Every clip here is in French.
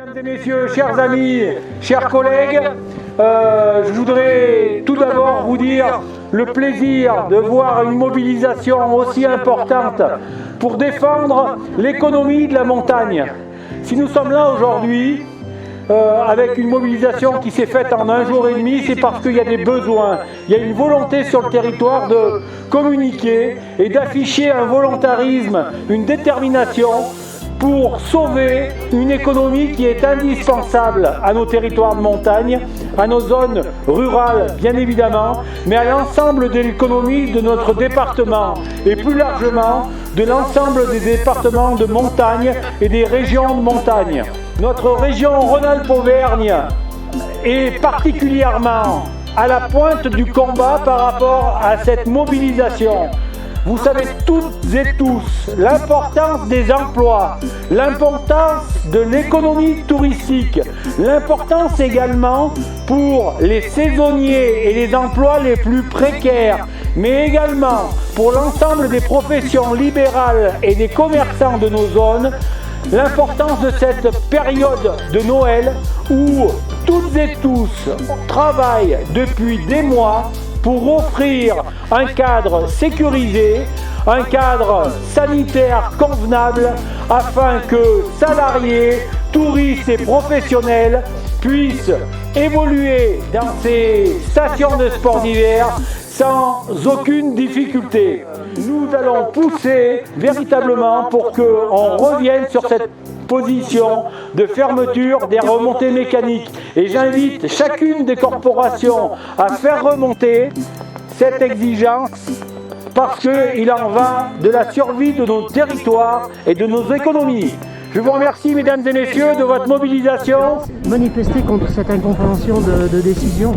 Mesdames et messieurs, chers amis, chers collègues, je voudrais tout d'abord vous dire le plaisir de voir une mobilisation aussi importante pour défendre l'économie de la montagne. Si nous sommes là aujourd'hui, avec une mobilisation qui s'est faite en 1 jour et demi, c'est parce qu'il y a des besoins. Il y a une volonté sur le territoire de communiquer et d'afficher un volontarisme, une détermination pour sauver une économie qui est indispensable à nos territoires de montagne, à nos zones rurales bien évidemment, mais à l'ensemble de l'économie de notre département et plus largement de l'ensemble des départements de montagne et des régions de montagne. Notre région Rhône-Alpes-Auvergne est particulièrement à la pointe du combat par rapport à cette mobilisation. Vous savez toutes et tous l'importance des emplois, l'importance de l'économie touristique, l'importance également pour les saisonniers et les emplois les plus précaires, mais également pour l'ensemble des professions libérales et des commerçants de nos zones, l'importance de cette période de Noël où toutes et tous travaillent depuis des mois pour offrir un cadre sécurisé, un cadre sanitaire convenable afin que salariés, touristes et professionnels puissent évoluer dans ces stations de sport d'hiver sans aucune difficulté. Nous allons pousser véritablement pour qu'on revienne sur cette position de fermeture des remontées mécaniques. Et j'invite chacune des corporations à faire remonter cette exigence parce qu'il en va de la survie de nos territoires et de nos économies. Je vous remercie, mesdames et messieurs, de votre mobilisation. Manifester contre cette incompréhension de décision.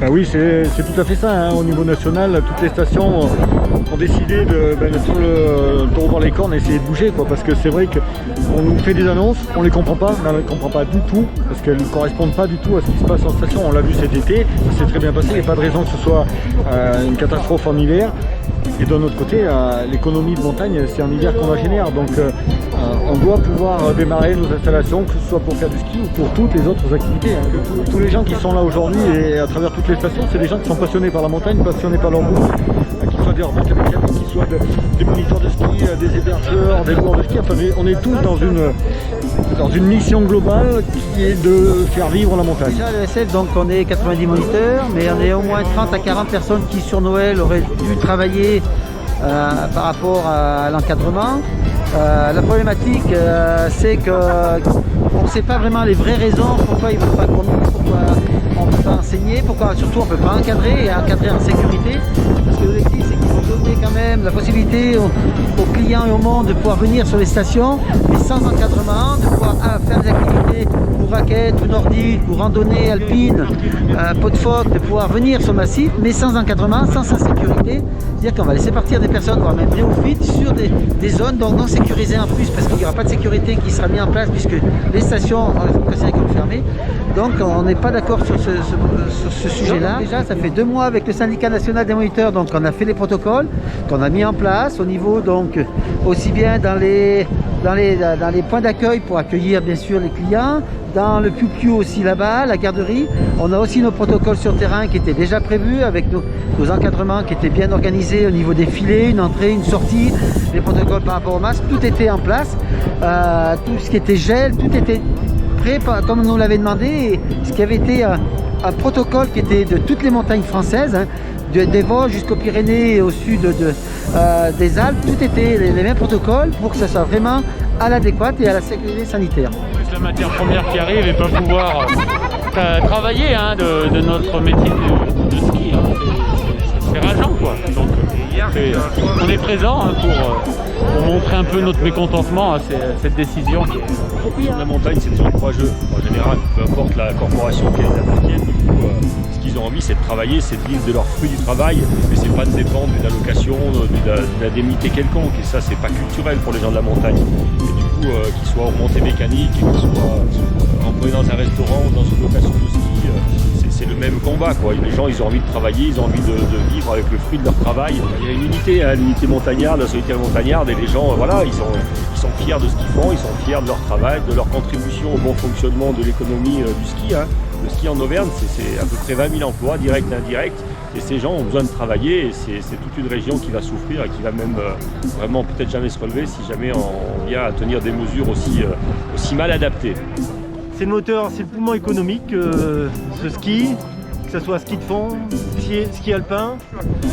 Ben oui, c'est tout à fait ça. Hein. Au niveau national, toutes les stations ont décidé de revoir les cornes et essayer de bouger. Parce que c'est vrai qu'on nous fait des annonces, on ne les comprend pas, mais on ne les comprend pas du tout, parce qu'elles ne correspondent pas du tout à ce qui se passe en station. On l'a vu cet été, ça s'est très bien passé, il n'y a pas de raison que ce soit une catastrophe en hiver. Et d'un autre côté, l'économie de montagne, c'est en hiver qu'on la génère. Donc on doit pouvoir démarrer nos installations, que ce soit pour faire du ski ou pour toutes les autres activités. Hein. Tous les gens qui sont là aujourd'hui et à travers toutes les stations, c'est des gens qui sont passionnés par la montagne, passionnés par leur boulot, qu'ils soient des remontées mécaniques, qu'ils soient des moniteurs de ski, des hébergeurs, des loueurs de ski. Enfin, on est tous dans une mission globale qui est de faire vivre la montagne. Déjà, à l'ESF, donc on est 90 moniteurs, mais on est au moins 30 à 40 personnes qui sur Noël auraient dû travailler par rapport à l'encadrement. La problématique, c'est qu'on ne sait pas vraiment les vraies raisons pourquoi ils ne veulent pas conduire, pourquoi on ne peut pas enseigner, pourquoi surtout on ne peut pas encadrer et encadrer en sécurité. Parce que l'objectif, c'est qu'il faut donner quand même la possibilité aux clients et au monde de pouvoir venir sur les stations, mais sans encadrement, de pouvoir faire des activités ou raquettes, ou nordiques, ou randonnée alpine, pot de phoque, de pouvoir venir sur le massif, mais sans encadrement, sans sécurité. C'est-à-dire qu'on va laisser partir des personnes, voire même néophytes, sur des zones donc non sécurisées en plus, parce qu'il n'y aura pas de sécurité qui sera mise en place, puisque les stations sont considérées comme fermées. Donc on n'est pas d'accord sur ce sujet-là. Déjà, ça fait 2 mois avec le syndicat national des moniteurs, donc on a fait les protocoles qu'on a mis en place au niveau, donc aussi bien dans les points d'accueil pour accueillir bien sûr les clients, dans le Piu-Piu aussi là-bas, la garderie. On a aussi nos protocoles sur terrain qui étaient déjà prévus avec nos encadrements qui étaient bien organisés au niveau des filets, une entrée, une sortie, les protocoles par rapport au masque, tout était en place. Tout ce qui était gel, tout était prêt comme on nous l'avait demandé. Et ce qui avait été un protocole qui était de toutes les montagnes françaises, hein, des Vosges jusqu'aux Pyrénées et au sud des Alpes, tout était les mêmes protocoles pour que ça soit vraiment à l'adéquate et à la sécurité sanitaire. La matière première qui arrive et pas pouvoir travailler hein, de notre métier de ski, hein. C'est rageant quoi. Donc on est présent hein, pour montrer un peu notre mécontentement à cette décision. La montagne, c'est besoin de courageux. En général, peu importe la corporation qu'elles appartiennent, du coup, ce qu'ils ont envie, c'est de travailler, c'est de vivre de leurs fruits du travail, mais c'est pas de dépendre d'une allocation, d'une indemnité quelconque. Et ça, c'est pas culturel pour les gens de la montagne. Et du coup, qu'ils soient remontés mécaniques, qu'ils soient employés dans un restaurant ou dans une location de ski, c'est le même combat, quoi. Les gens, ils ont envie de travailler, ils ont envie de vivre avec le fruit de leur travail. Il y a une unité, hein, l'unité montagnarde, la solidarité montagnarde, et les gens, voilà, ils sont fiers de ce qu'ils font, ils sont fiers de leur travail, de leur contribution au bon fonctionnement de l'économie du ski, hein. Le ski en Auvergne, c'est à peu près 20 000 emplois, directs et indirects, et ces gens ont besoin de travailler, et c'est toute une région qui va souffrir et qui va même vraiment peut-être jamais se relever si jamais on vient à tenir des mesures aussi mal adaptées. C'est le moteur, c'est le poumon économique, ce ski, que ce soit ski de fond, ski alpin,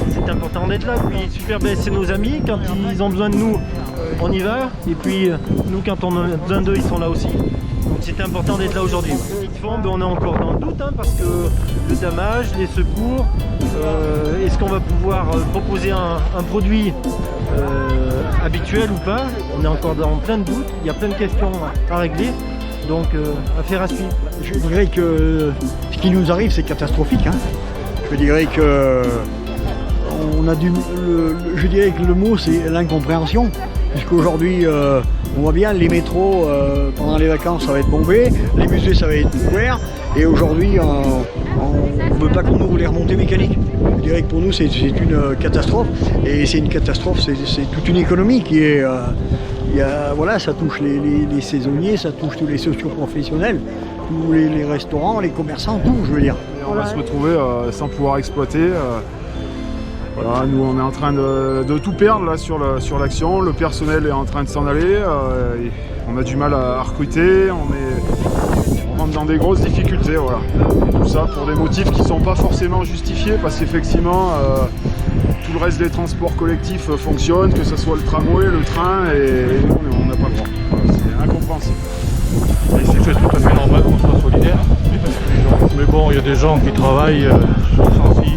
c'est important d'être là. Puis Super Best, c'est nos amis, quand ils ont besoin de nous, on y va, et puis nous, quand on a besoin d'eux, ils sont là aussi. Donc c'était important d'être là aujourd'hui. Ski de fond, on est encore dans le doute, hein, parce que le damage, les secours, est-ce qu'on va pouvoir proposer un produit habituel ou pas? On est encore dans plein de doutes, il y a plein de questions à régler. Donc, affaire à suivre. Je dirais que ce qui nous arrive, c'est catastrophique. Hein. Je dirais que je dirais que le mot, c'est l'incompréhension. Puisqu'aujourd'hui, on voit bien, les métros, pendant les vacances, ça va être bombé, les musées, ça va être ouvert. Et aujourd'hui, on ne veut pas qu'on ouvre les remontées mécaniques. Je dirais que pour nous, c'est une catastrophe. Et c'est une catastrophe, c'est toute une économie qui est... voilà, ça touche les saisonniers, ça touche tous les socio-professionnels, tous les restaurants, les commerçants, tout, je veux dire. Et on va se retrouver sans pouvoir exploiter. Voilà, nous, on est en train de tout perdre là, sur l'action. Le personnel est en train de s'en aller. On a du mal à recruter. On rentre dans des grosses difficultés. Voilà. Tout ça pour des motifs qui ne sont pas forcément justifiés parce qu'effectivement, tout le reste des transports collectifs fonctionne, que ce soit le tramway, le train, et nous, on n'a pas le droit. Voilà, c'est incompréhensible. Et c'est tout à fait normal qu'on soit solidaire. Mais bon, il y a des gens qui travaillent sur le Sancy,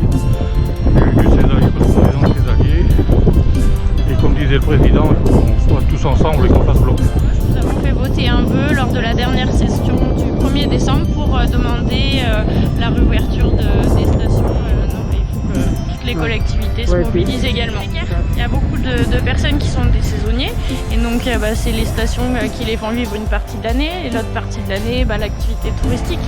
que ses alliés, représente ses alliés. Et comme disait le président, il faut qu'on soit tous ensemble et qu'on fasse bloc. Nous avons fait voter un vœu lors de la dernière session du 1er décembre pour demander la réouverture des stations. Toutes les collectivités se mobilisent également. Il y a beaucoup de personnes qui sont des saisonniers et donc c'est les stations qui les font vivre une partie de l'année et l'autre partie de l'année l'activité touristique.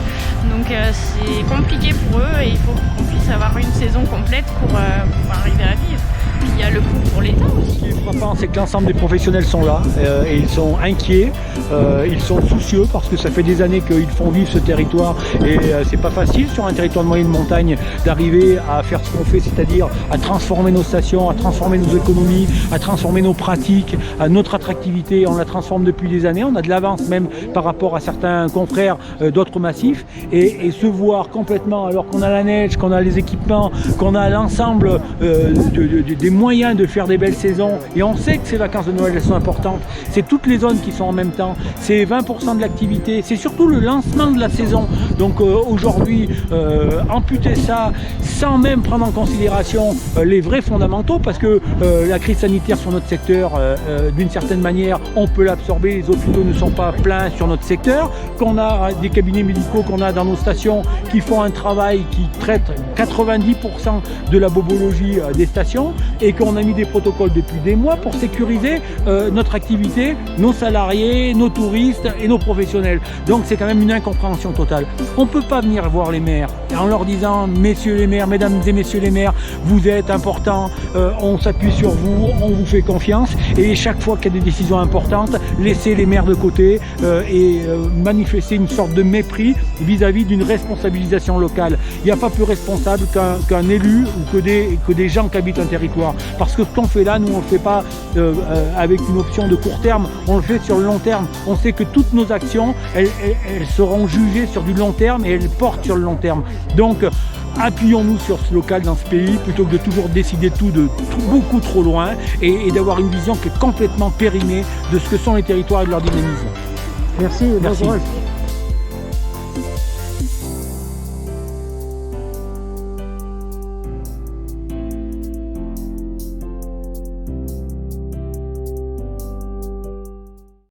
Donc c'est compliqué pour eux et il faut qu'on puisse avoir une saison complète pour arriver à vivre. Puis il y a le coût pour l'État aussi. Ce qui est frappant, c'est que l'ensemble des professionnels sont là et ils sont inquiets, ils sont soucieux parce que ça fait des années qu'ils font vivre ce territoire et c'est pas facile sur un territoire de moyenne montagne d'arriver à faire ce qu'on fait, c'est-à-dire à transformer nos stations, à transformer nos économies, à transformer nos pratiques, à notre attractivité. On la transforme depuis des années, on a de l'avance même par rapport à certains confrères d'autres massifs et se voir complètement, alors qu'on a la neige, qu'on a les équipements, qu'on a l'ensemble des moyens de faire des belles saisons, et on sait que ces vacances de Noël elles sont importantes, c'est toutes les zones qui sont en même temps, c'est 20% de l'activité, c'est surtout le lancement de la saison. Donc aujourd'hui, amputer ça sans même prendre en considération les vrais fondamentaux, parce que la crise sanitaire sur notre secteur, d'une certaine manière, on peut l'absorber, les hôpitaux ne sont pas pleins sur notre secteur, qu'on a des cabinets médicaux qu'on a dans nos stations qui font un travail qui traite 90% de la bobologie des stations, et qu'on a mis des protocoles depuis des mois pour sécuriser notre activité, nos salariés, nos touristes et nos professionnels. Donc c'est quand même une incompréhension totale. On ne peut pas venir voir les maires en leur disant: messieurs les maires, mesdames et messieurs les maires, vous êtes importants, on s'appuie sur vous, on vous fait confiance, et chaque fois qu'il y a des décisions importantes, laisser les maires de côté et manifester une sorte de mépris vis-à-vis d'une responsabilisation locale. Il n'y a pas plus responsable qu'un élu ou que des gens qui habitent un territoire. Parce que ce qu'on fait là, nous on ne le fait pas avec une option de court terme, on le fait sur le long terme. On sait que toutes nos actions, elles seront jugées sur du long terme et elles portent sur le long terme. Donc appuyons-nous sur ce local dans ce pays plutôt que de toujours décider tout beaucoup trop loin et d'avoir une vision qui est complètement périmée de ce que sont les territoires et de leur dynamisme. Merci. Bon courage.